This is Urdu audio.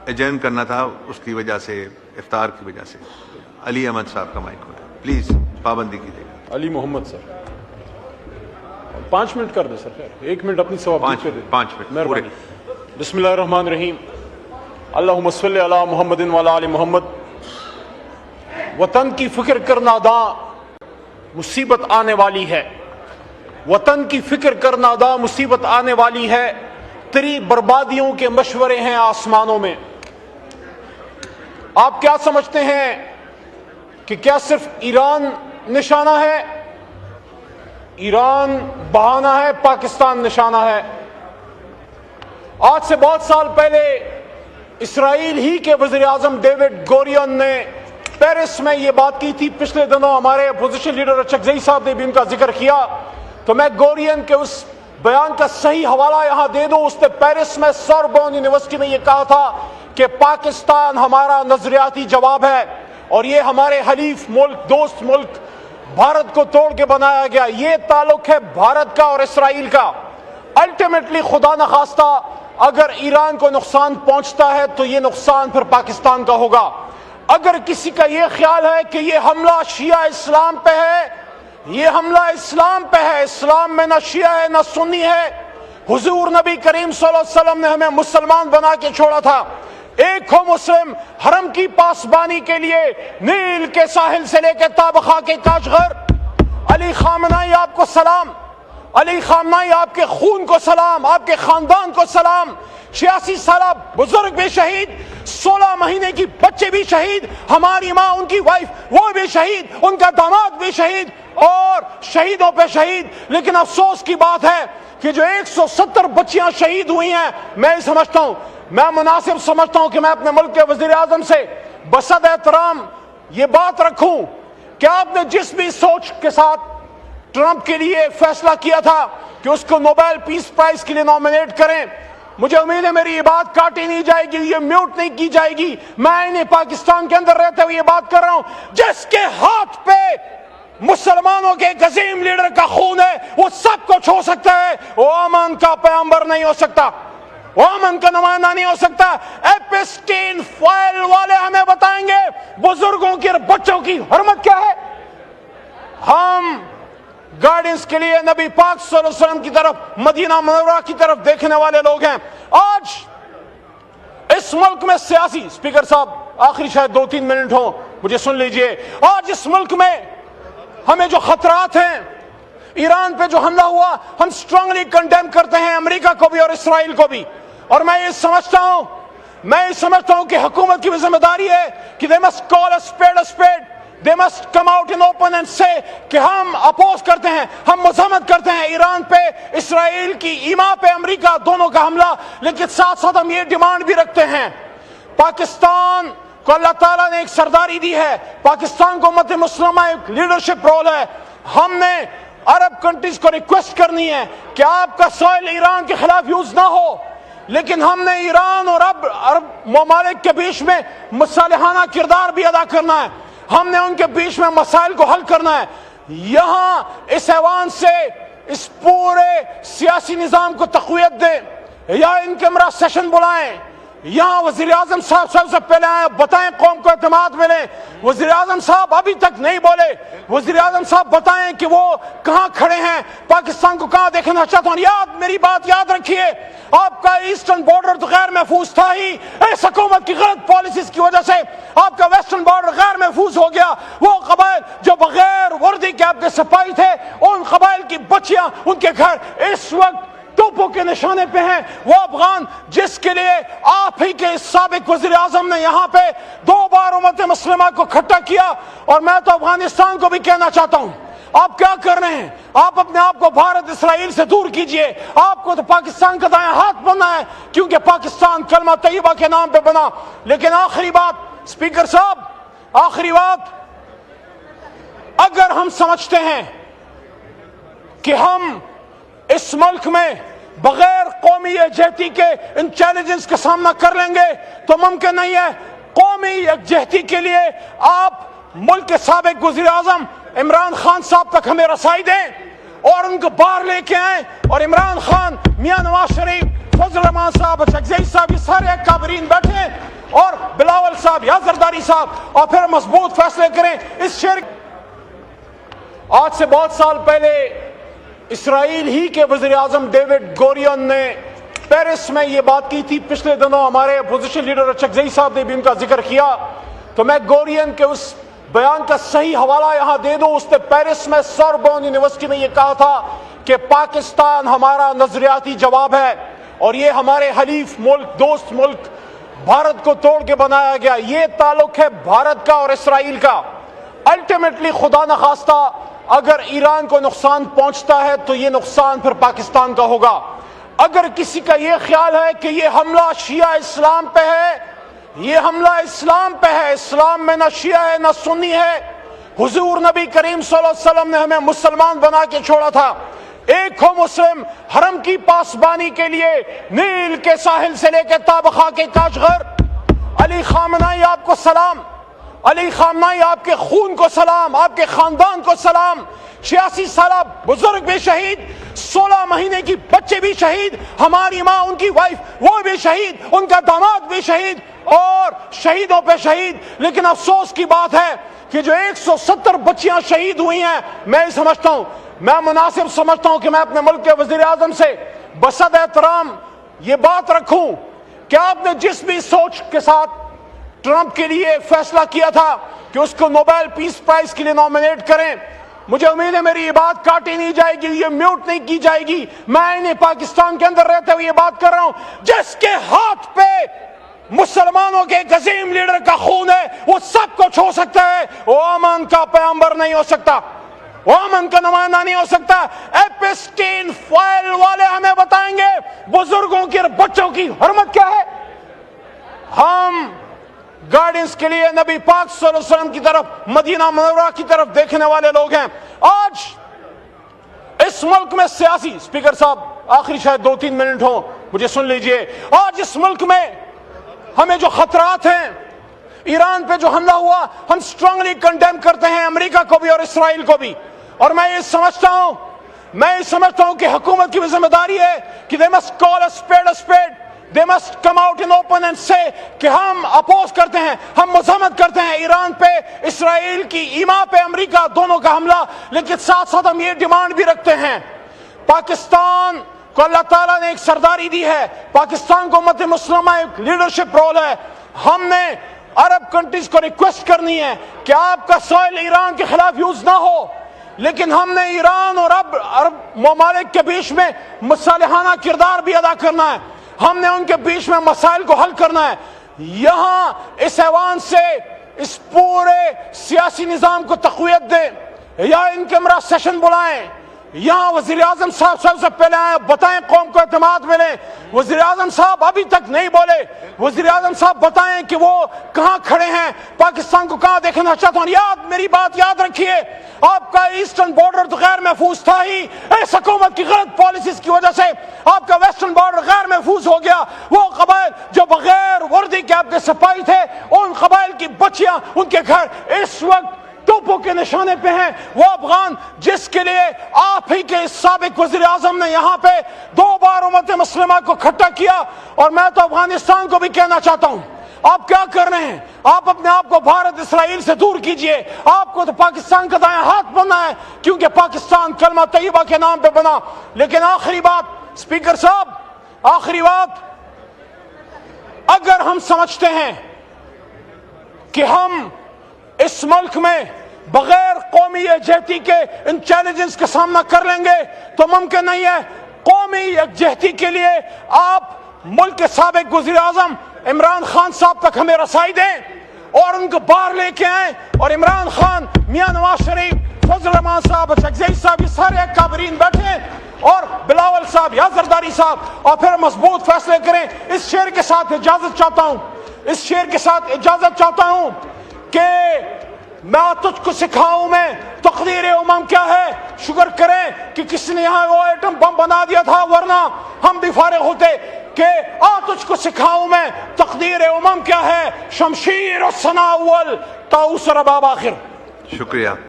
ایجرن کرنا تھا اس کی وجہ سے، افطار کی وجہ سے۔ علی احمد صاحب کا مائک کھولا، پلیز پابندی کیجیے گا۔ علی محمد سر 5 منٹ کر دیں سر، خیر 1 منٹ اپنی سواب پہ دیں، 5 منٹ پورے۔ مہربانی۔ بسم اللہ الرحمن الرحیم، اللہم صلی علی محمد وعلی آل محمد۔ وطن کی فکر کرنا دا مصیبت آنے والی ہے، وطن کی فکر کرنا دا مصیبت آنے والی ہے، تیری بربادیوں کے مشورے ہیں آسمانوں میں۔ آپ کیا سمجھتے ہیں کہ کیا صرف ایران نشانہ ہے؟ ایران بہانہ ہے، پاکستان نشانہ ہے۔ آج سے بہت سال پہلے اسرائیل ہی کے وزیر اعظم ڈیوڈ گورین نے پیرس میں یہ بات کی تھی۔ پچھلے دنوں ہمارے اپوزیشن لیڈر اچکزئی صاحب نے بھی ان کا ذکر کیا، تو میں گورین کے اس بیان کا صحیح حوالہ یہاں دے دوں۔ اس نے پیرس میں سوربون یونیورسٹی میں یہ کہا تھا کہ پاکستان ہمارا نظریاتی جواب ہے، اور یہ ہمارے حلیف ملک، دوست ملک بھارت کو توڑ کے بنایا گیا۔ یہ تعلق ہے بھارت کا اور اسرائیل کا۔ الٹیمیٹلی خدا نخواستہ اگر ایران کو نقصان پہنچتا ہے تو یہ نقصان پھر پاکستان کا ہوگا۔ اگر کسی کا یہ خیال ہے کہ یہ حملہ شیعہ اسلام پہ ہے، یہ حملہ اسلام پہ ہے، اسلام میں نہ شیعہ ہے نہ سنی ہے۔ حضور نبی کریم صلی اللہ علیہ وسلم نے ہمیں مسلمان بنا کے چھوڑا تھا۔ ایک ہو مسلم، حرم کی پاسبانی کے لیے نیل کے ساحل سے لے کے تابخا کے کاشغر۔ علی خامنائی آپ کو سلام، علی خامنائی آپ کے خون کو سلام، آپ کے خاندان کو سلام۔ 86 سالہ بزرگ بھی شہید، 16 مہینے کی بچے بھی شہید، ہماری ماں، ان کی وائف وہ بھی شہید، ان کا داماد بھی شہید، اور شہیدوں پہ شہید۔ لیکن افسوس کی بات ہے کہ جو 170 بچیاں شہید ہوئی ہیں، میں سمجھتا ہوں، میں مناسب سمجھتا ہوں کہ میں اپنے ملک کے وزیر اعظم سے بصد احترام یہ بات رکھوں کہ آپ نے جس بھی سوچ کے ساتھ ٹرمپ کے لیے فیصلہ کیا تھا کہ اس کو نوبیل پیس پرائز کے لیے نامینیٹ کریں، مجھے امید ہے میری یہ بات کاٹی نہیں جائے گی، یہ میوٹ نہیں کی جائے گی۔ میں انہیں پاکستان کے اندر رہتے ہوئے یہ بات کر رہا ہوں، جس کے ہاتھ پہ مسلمانوں کے ایک عظیم لیڈر کا خون ہے وہ سب کو چھو سکتا ہے، وہ امن کا پیغمبر نہیں ہو سکتا، وہ امن کا نمائندہ نہیں ہو سکتا۔ ایپسٹین فائل والے ہمیں بتائیں گے بزرگوں کی اور بچوں کی حرمت کیا ہے۔ ہم گائیڈنس کے لیے نبی پاک صلی اللہ علیہ وسلم کی طرف، مدینہ منورہ کی طرف دیکھنے والے لوگ ہیں۔ آج اس ملک میں سیاسی، اسپیکر صاحب آخری شاید 2-3 منٹ ہوں، مجھے سن لیجئے۔ آج اس ملک میں ہمیں جو خطرات ہیں، ایران پہ جو حملہ ہوا، ہم سٹرونگلی کنڈیم کرتے ہیں، امریکہ کو بھی اور اسرائیل کو بھی۔ اور میں یہ سمجھتا ہوں کہ حکومت کی بھی ذمہ داری ہے کہ they must call a spade a spade. They must come out in open and say کہ ہم اپوز کرتے ہیں، ہم مذمت کرتے ہیں ایران پہ، اسرائیل کی ایما پہ، امریکہ، دونوں کا حملہ۔ لیکن ساتھ ساتھ ہم یہ ڈیمانڈ بھی رکھتے ہیں، پاکستان کو اللہ تعالیٰ نے ایک سرداری دی ہے، پاکستان کو امت مسلمہ ایک لیڈرشپ رول ہے۔ ہم نے عرب کنٹریز کو ریکویسٹ کرنی ہے کہ آپ کا سوئل ایران کے خلاف یوز نہ ہو، لیکن ہم نے ایران اور عرب ممالک کے بیچ میں مصالحانہ کردار بھی ادا کرنا ہے، ہم نے ان کے بیچ میں مسائل کو حل کرنا ہے۔ یہاں اس ایوان سے اس پورے سیاسی نظام کو تقویت دیں، یا ان کیمرہ سیشن بلائیں، یہاں وزیر اعظم صاحب سب سے پہلے آئیں، بتائیں قوم کو اعتماد ملے۔ وزیر اعظم صاحب ابھی تک نہیں بولے، وزیر اعظم صاحب بتائیں کہ وہ کہاں کھڑے ہیں، پاکستان کو کہاں دیکھنا چاہتا ہوں۔ میری بات یاد رکھیے، آپ کا ایسٹرن بارڈر تو غیر محفوظ تھا ہی، اس حکومت کی غلط پالیسیز کی وجہ سے آپ کا ویسٹرن بارڈر غیر محفوظ ہو گیا۔ وہ قبائل جو بغیر وردی کے آپ کے سپاہی تھے، ان قبائل کی بچیاں، ان کے گھر اس وقت توپوں کے نشانے پہ ہیں۔ وہ افغان جس کے لیے آپ ہی کے سابق وزیر اعظم نے یہاں پہ 2 بار امت مسلمہ کو کھٹا کیا، اور میں تو افغانستان کو بھی کہنا چاہتا ہوں، آپ کیا کر رہے ہیں؟ آپ اپنے آپ کو بھارت اسرائیل سے دور کیجئے۔ آپ کو تو پاکستان کا دائیں ہاتھ بننا ہے، کیونکہ پاکستان کلمہ طیبہ کے نام پہ بنا۔ لیکن آخری بات، اسپیکر صاحب، آخری بات، اگر ہم سمجھتے ہیں کہ ہم اس ملک میں بغیر قومی یکجہتی کے ان چیلنجز کا سامنا کر لیں گے تو ممکن نہیں ہے۔ قومی یکجہتی کے لیے آپ ملک کے سابق وزیر اعظم عمران خان صاحب تک ہمیں رسائی دیں اور ان کو باہر لے کے آئیں، اور عمران خان، میاں نواز شریف، فضل الرحمان صاحب، اچکزئی صاحب، یہ سارے اکابرین بیٹھے ہیں اور بلاول صاحب یا زرداری صاحب اور پھر مضبوط فیصلے کریں اس شعر. آج سے بہت سال پہلے اسرائیل ہی کے وزیر اعظم ڈیوڈ گورین نے پیرس میں یہ بات کی تھی. پچھلے دنوں ہمارے اپوزیشن لیڈر اچکزئی صاحب نے بھی ان کا ذکر کیا, تو میں گورین کے اس بیان کا صحیح حوالہ یہاں دے دوں. اس نے پیرس میں سوربون یونیورسٹی میں یہ کہا تھا کہ پاکستان ہمارا نظریاتی جواب ہے اور یہ ہمارے حلیف ملک, دوست ملک بھارت کو توڑ کے بنایا گیا. یہ تعلق ہے بھارت کا اور اسرائیل کا. الٹیمیٹلی خدا نخواستہ اگر ایران کو نقصان پہنچتا ہے تو یہ نقصان پھر پاکستان کا ہوگا. اگر کسی کا یہ خیال ہے کہ یہ حملہ شیعہ اسلام پہ ہے, یہ حملہ اسلام پہ ہے, اسلام میں نہ شیعہ ہے نہ سنی ہے. حضور نبی کریم صلی اللہ علیہ وسلم نے ہمیں مسلمان بنا کے چھوڑا تھا. ایک ہو مسلم حرم کی پاسبانی کے لیے نیل کے ساحل سے لے کے تابخا کے کاشغر. علی خامنائی آپ کو سلام, علی خامنائی آپ کے خون کو سلام, آپ کے خاندان کو سلام. 86 سالہ بزرگ بھی شہید, 16 مہینے کی بچے بھی شہید, ہماری ماں ان کی وائف وہ بھی شہید, ان کا داماد بھی شہید, اور شہیدوں پہ شہید. لیکن افسوس کی بات ہے کہ جو 170 بچیاں شہید ہوئی ہیں, میں سمجھتا ہوں, میں مناسب سمجھتا ہوں کہ میں اپنے ملک کے وزیر اعظم سے بصد احترام یہ بات رکھوں کہ آپ نے جس بھی سوچ کے ساتھ ٹرمپ کے لیے فیصلہ کیا تھا کہ اس کو نوبیل پیس پرائز کے لیے نامینیٹ کریں, مجھے امید ہے میری یہ بات کاٹی نہیں جائے گی, یہ میوٹ نہیں کی جائے گی. میں انہیں پاکستان کے اندر رہتے ہوئے یہ بات کر رہا ہوں, جس کے ہاتھ پہ مسلمانوں کے ایک عظیم لیڈر کا خون ہے وہ سب کو چھو سکتا ہے. وہ امن کا پیغمبر نہیں ہو سکتا, وہ امن کا نمائندہ نہیں ہو سکتا. ایپسٹین فائل والے ہمیں بتائیں گے بزرگوں کی اور بچوں کی حرمت کیا ہے. ہم گائیڈنس کے لیے نبی پاک صلی اللہ علیہ وسلم کی طرف, مدینہ منورہ کی طرف دیکھنے والے لوگ ہیں. آج اس ملک میں سیاسی, اسپیکر صاحب آخری شاید 2-3 منٹ ہوں, مجھے سن لیجئے. آج اس ملک میں ہمیں جو خطرات ہیں, ایران پہ جو حملہ ہوا, ہم سٹرونگلی کنڈیم کرتے ہیں, امریکہ کو بھی اور اسرائیل کو بھی. اور میں یہ سمجھتا ہوں کہ حکومت کی بھی ذمہ داری ہے کہ they must call a spade a spade. They must come out in open and say کہ ہم اپوز کرتے ہیں, ہم مذمت کرتے ہیں ایران پہ, اسرائیل کی ایما پہ امریکہ, دونوں کا حملہ. لیکن ساتھ ساتھ ہم یہ ڈیمانڈ بھی رکھتے ہیں, پاکستان کو اللہ تعالیٰ نے ایک سرداری دی ہے, پاکستان کو امت مسلمہ ایک لیڈرشپ رول ہے. ہم نے عرب کنٹریز کو ریکویسٹ کرنی ہے کہ آپ کا سوئل ایران کے خلاف یوز نہ ہو, لیکن ہم نے ایران اور عرب ممالک کے بیچ میں مصالحانہ کردار بھی ادا کرنا ہے. ہم نے ان کے بیچ میں مسائل کو حل کرنا ہے. یہاں اس ایوان سے اس پورے سیاسی نظام کو تقویت دیں, یا ان کیمرہ سیشن بلائیں, یہاں وزیر اعظم صاحب سب سے پہلے آئیں, بتائیں قوم کو اعتماد ملے. وزیر اعظم صاحب ابھی تک نہیں بولے, وزیر اعظم صاحب بتائیں کہ وہ کہاں کھڑے ہیں, پاکستان کو کہاں دیکھنا چاہتا ہوں. میری بات یاد رکھیے, آپ کا ایسٹرن بارڈر تو غیر محفوظ تھا ہی, اس حکومت کی غلط پالیسیز کی وجہ سے آپ کا ویسٹرن بارڈر غیر محفوظ ہو گیا. وہ قبائل جو بغیر وردی کے آپ کے سپاہی تھے, ان قبائل کی بچیاں, ان کے گھر اس وقت توپوں کے نشانے پہ ہیں. وہ افغان جس کے لیے آپ ہی کے سابق وزیر اعظم نے یہاں پہ 2 بار امت مسلمہ کو کھٹا کیا. اور میں تو افغانستان کو بھی کہنا چاہتا ہوں, آپ کیا کر رہے ہیں, آپ اپنے آپ کو بھارت اسرائیل سے دور کیجئے. آپ کو تو پاکستان کا دائیں ہاتھ بننا ہے, کیونکہ پاکستان کلمہ طیبہ کے نام پہ بنا. لیکن آخری بات, اسپیکر صاحب آخری بات, اگر ہم سمجھتے ہیں کہ ہم اس ملک میں بغیر قومی یکجہتی کے ان چیلنجز کا سامنا کر لیں گے تو ممکن نہیں ہے. قومی یکجہتی کے لیے آپ ملک کے سابق وزیر اعظم عمران خان صاحب تک ہمیں رسائی دیں اور ان کو باہر لے کے آئیں. اور عمران خان, میاں نواز شریف, فضل الرحمان صاحب, اچکزئی صاحب, یہ سارے اکابرین بیٹھے ہیں, اور بلاول صاحب یا زرداری صاحب, اور پھر مضبوط فیصلے کریں. اس شعر کے ساتھ اجازت چاہتا ہوں کہ میں تجھ کو سکھاؤں میں تقدیر امم کیا ہے. شکر کریں کہ کسی نے یہاں وہ ایٹم بم بنا دیا تھا, ورنہ ہم بھی فارغ ہوتے. کہ تجھ کو سکھاؤں میں تقدیر امم کیا ہے, شمشیر و ثنا اول طاؤس رباب آخر. شکریہ.